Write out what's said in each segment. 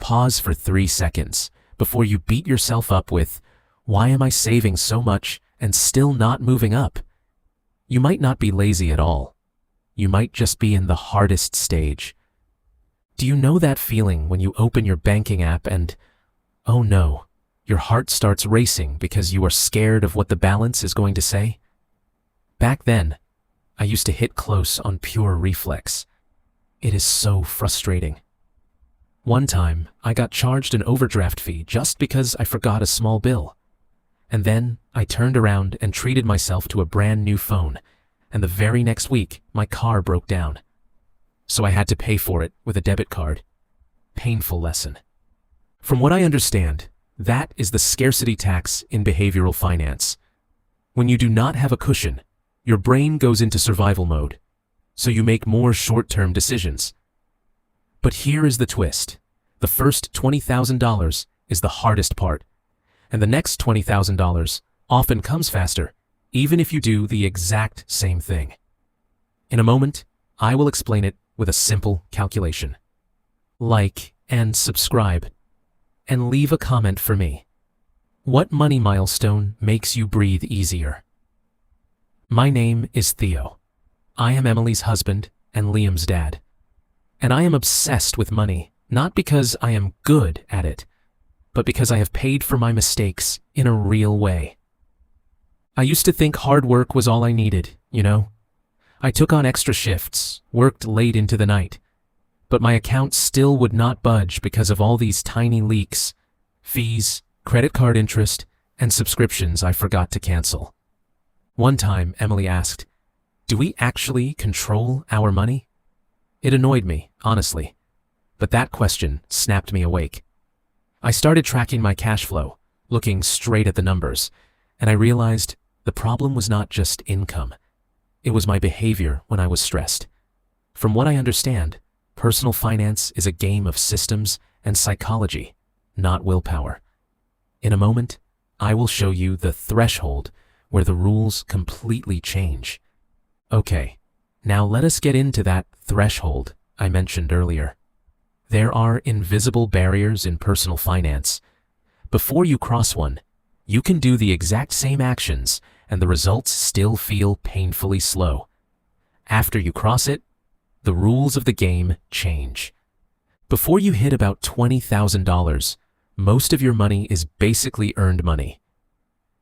pause for 3 seconds before you beat yourself up with, "Why am I saving so much and still not moving up?" You might not be lazy at all. You might just be in the hardest stage. Do you know that feeling when you open your banking app and, oh no, your heart starts racing because you are scared of what the balance is going to say? Back then, I used to hit close on pure reflex. It is so frustrating. One time, I got charged an overdraft fee just because I forgot a small bill. And then I turned around and treated myself to a brand new phone, and the very next week, my car broke down. So I had to pay for it with a debit card. Painful lesson. From what I understand, that is the scarcity tax in behavioral finance. When you do not have a cushion, your brain goes into survival mode, so you make more short-term decisions. But here is the twist. The first $20,000 is the hardest part, and the next $20,000 often comes faster, even if you do the exact same thing. In a moment, I will explain it with a simple calculation. Like and subscribe, and leave a comment for me. What money milestone makes you breathe easier? My name is Theo. I am Emily's husband and Liam's dad. And I am obsessed with money, not because I am good at it, but because I have paid for my mistakes in a real way. I used to think hard work was all I needed, you know? I took on extra shifts, worked late into the night, but my account still would not budge because of all these tiny leaks, fees, credit card interest, and subscriptions I forgot to cancel. One time, Emily asked, "Do we actually control our money?" It annoyed me, honestly, but that question snapped me awake. I started tracking my cash flow, looking straight at the numbers, and I realized the problem was not just income. It was my behavior when I was stressed. From what I understand, personal finance is a game of systems and psychology, not willpower. In a moment, I will show you the threshold where the rules completely change. Okay, now let us get into that threshold I mentioned earlier. There are invisible barriers in personal finance. Before you cross one, you can do the exact same actions and the results still feel painfully slow. After you cross it, the rules of the game change. Before you hit about $20,000, most of your money is basically earned money.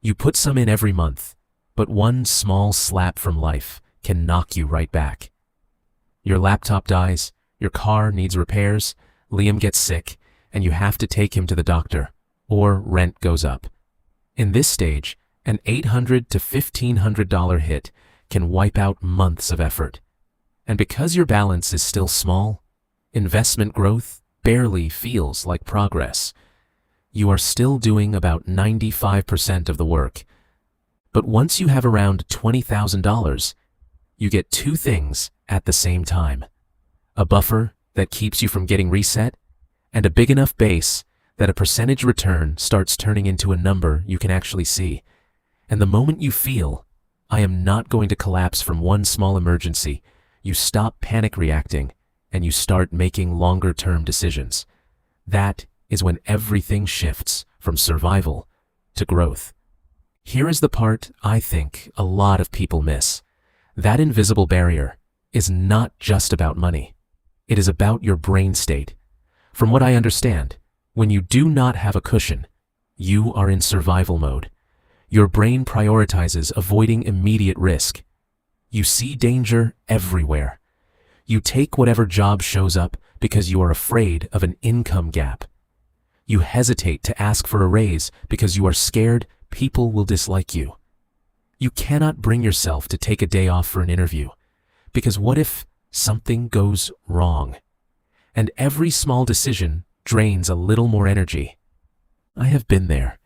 You put some in every month, but one small slap from life can knock you right back. Your laptop dies, your car needs repairs, Liam gets sick, and you have to take him to the doctor, or rent goes up. In this stage, an $800 to $1,500 hit can wipe out months of effort. And because your balance is still small, investment growth barely feels like progress. You are still doing about 95% of the work. But once you have around $20,000, you get two things at the same time: a buffer that keeps you from getting reset, and a big enough base that a percentage return starts turning into a number you can actually see. And the moment you feel, "I am not going to collapse from one small emergency," you stop panic reacting and you start making longer-term decisions. That is when everything shifts from survival to growth. Here is the part I think a lot of people miss. That invisible barrier is not just about money. It is about your brain state. From what I understand, when you do not have a cushion, you are in survival mode. Your brain prioritizes avoiding immediate risk. You see danger everywhere. You take whatever job shows up because you are afraid of an income gap. You hesitate to ask for a raise because you are scared people will dislike you. You cannot bring yourself to take a day off for an interview, because what if something goes wrong? And every small decision drains a little more energy. I have been there.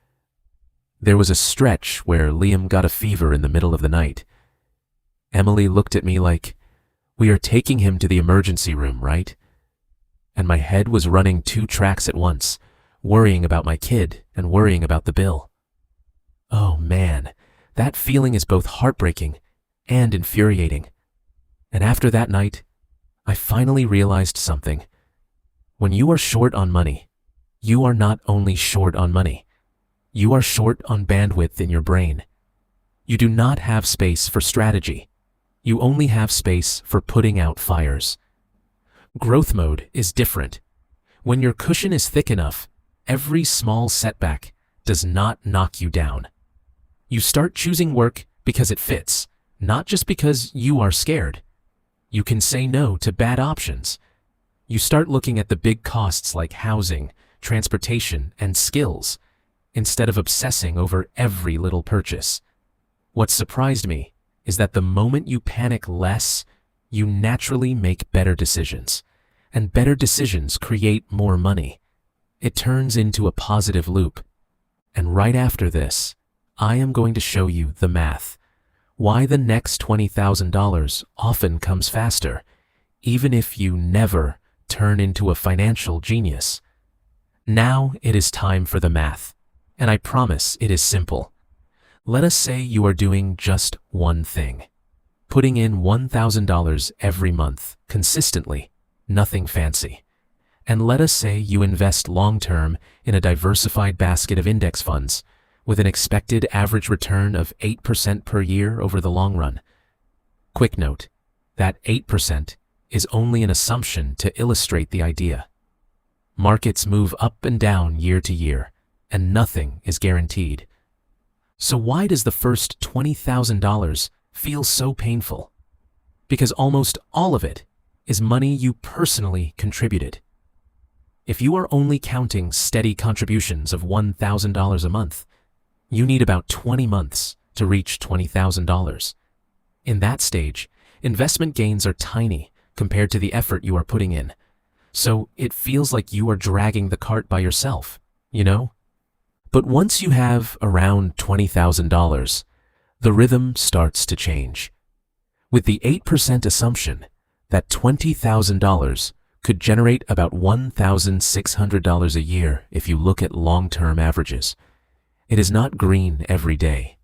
There was a stretch where Liam got a fever in the middle of the night. Emily looked at me like, "We are taking him to the emergency room, right?" And my head was running 2 tracks at once, worrying about my kid and worrying about the bill. Oh man, that feeling is both heartbreaking and infuriating. And after that night, I finally realized something. When you are short on money, you are not only short on money, you are short on bandwidth in your brain. You do not have space for strategy. You only have space for putting out fires. Growth mode is different. When your cushion is thick enough, every small setback does not knock you down. You start choosing work because it fits, not just because you are scared. You can say no to bad options. You start looking at the big costs like housing, transportation, and skills, instead of obsessing over every little purchase. What surprised me is that the moment you panic less, you naturally make better decisions, and better decisions create more money. It turns into a positive loop. And right after this, I am going to show you the math. Why the next $20,000 often comes faster, even if you never turn into a financial genius. Now it is time for the math, and I promise it is simple. Let us say you are doing just one thing, putting in $1,000 every month, consistently, nothing fancy. And let us say you invest long-term in a diversified basket of index funds, with an expected average return of 8% per year over the long run. Quick note, that 8% is only an assumption to illustrate the idea. Markets move up and down year to year, and nothing is guaranteed. So why does the first $20,000 feel so painful? Because almost all of it is money you personally contributed. If you are only counting steady contributions of $1,000 a month, you need about 20 months to reach $20,000. In that stage, investment gains are tiny compared to the effort you are putting in. So it feels like you are dragging the cart by yourself, you know? But once you have around $20,000, the rhythm starts to change. With the 8% assumption that $20,000 could generate about $1,600 a year if you look at long-term averages. It is not green every day,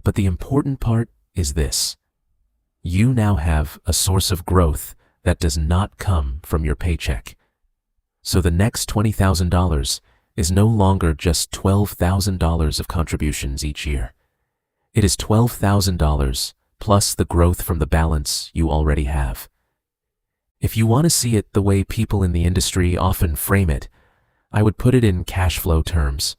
but the important part is this. You now have a source of growth that does not come from your paycheck. So the next $20,000 is no longer just $12,000 of contributions each year. It is $12,000 plus the growth from the balance you already have. If you want to see it the way people in the industry often frame it, I would put it in cash flow terms.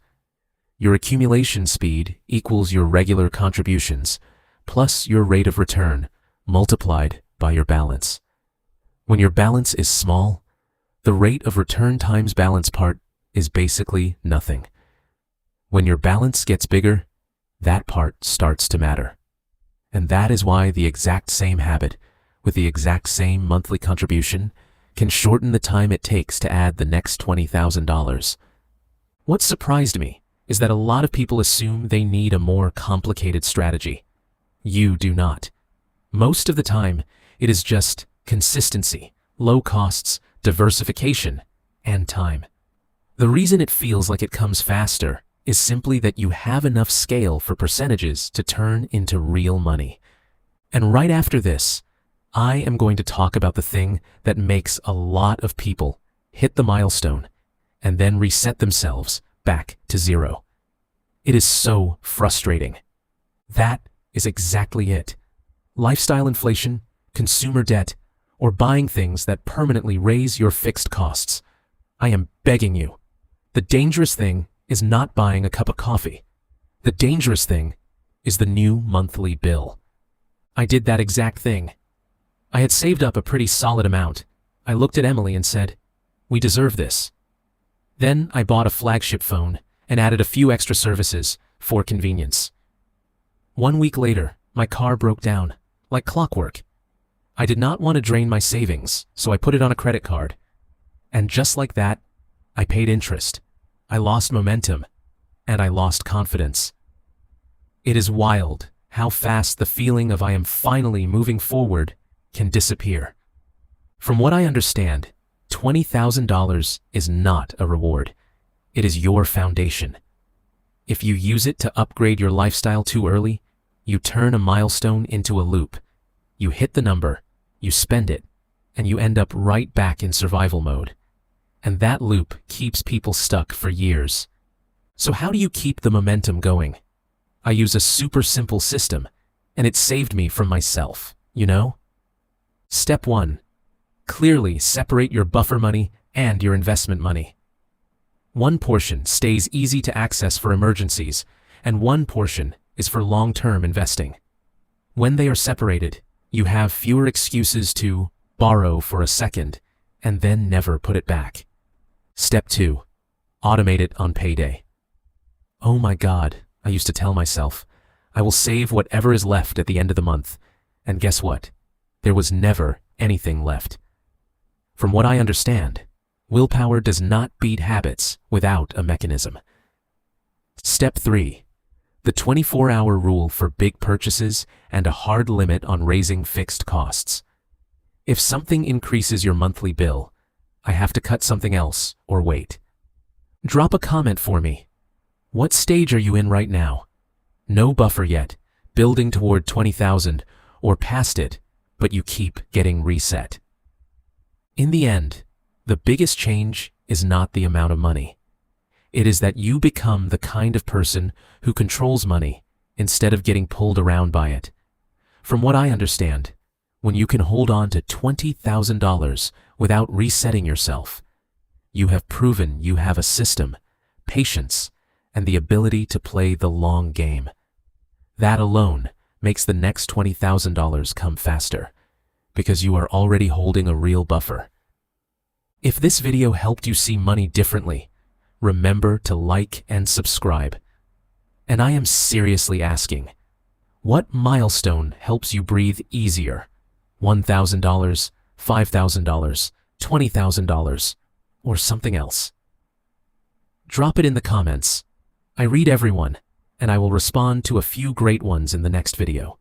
Your accumulation speed equals your regular contributions plus your rate of return multiplied by your balance. When your balance is small, the rate of return times balance part is basically nothing. When your balance gets bigger, that part starts to matter. And that is why the exact same habit with the exact same monthly contribution can shorten the time it takes to add the next $20,000. What surprised me is that a lot of people assume they need a more complicated strategy. You do not. Most of the time, it is just consistency, low costs, diversification, and time. The reason it feels like it comes faster is simply that you have enough scale for percentages to turn into real money. And right after this, I am going to talk about the thing that makes a lot of people hit the milestone and then reset themselves back to zero. It is so frustrating. That is exactly it. Lifestyle inflation, consumer debt, or buying things that permanently raise your fixed costs. I am begging you. The dangerous thing is not buying a cup of coffee. The dangerous thing is the new monthly bill. I did that exact thing. I had saved up a pretty solid amount. I looked at Emily and said, "We deserve this." Then I bought a flagship phone and added a few extra services for convenience. 1 week later, my car broke down, like clockwork. I did not want to drain my savings, so I put it on a credit card. And just like that, I paid interest. I lost momentum, and I lost confidence. It is wild how fast the feeling of I am finally moving forward can disappear. From what I understand, $20,000 is not a reward. It is your foundation. If you use it to upgrade your lifestyle too early, you turn a milestone into a loop. You hit the number, you spend it, and you end up right back in survival mode. And that loop keeps people stuck for years. So how do you keep the momentum going? I use a super simple system, and it saved me from myself, you know? Step 1. Clearly separate your buffer money and your investment money. One portion stays easy to access for emergencies, and one portion is for long-term investing. When they are separated, you have fewer excuses to borrow for a second and then never put it back. Step 2. Automate it on payday. Oh my God, I used to tell myself, I will save whatever is left at the end of the month. And guess what? There was never anything left. From what I understand, willpower does not beat habits without a mechanism. Step 3. The 24-hour rule for big purchases and a hard limit on raising fixed costs. If something increases your monthly bill, I have to cut something else or wait. Drop a comment for me. What stage are you in right now? No buffer yet, building toward 20,000, or past it, but you keep getting reset. In the end, the biggest change is not the amount of money. It is that you become the kind of person who controls money instead of getting pulled around by it. From what I understand, when you can hold on to $20,000 without resetting yourself, you have proven you have a system, patience, and the ability to play the long game. That alone makes the next $20,000 come faster, because you are already holding a real buffer. If this video helped you see money differently, remember to like and subscribe. And I am seriously asking, what milestone helps you breathe easier? $1,000, $5,000, $20,000, or something else? Drop it in the comments. I read everyone, and I will respond to a few great ones in the next video.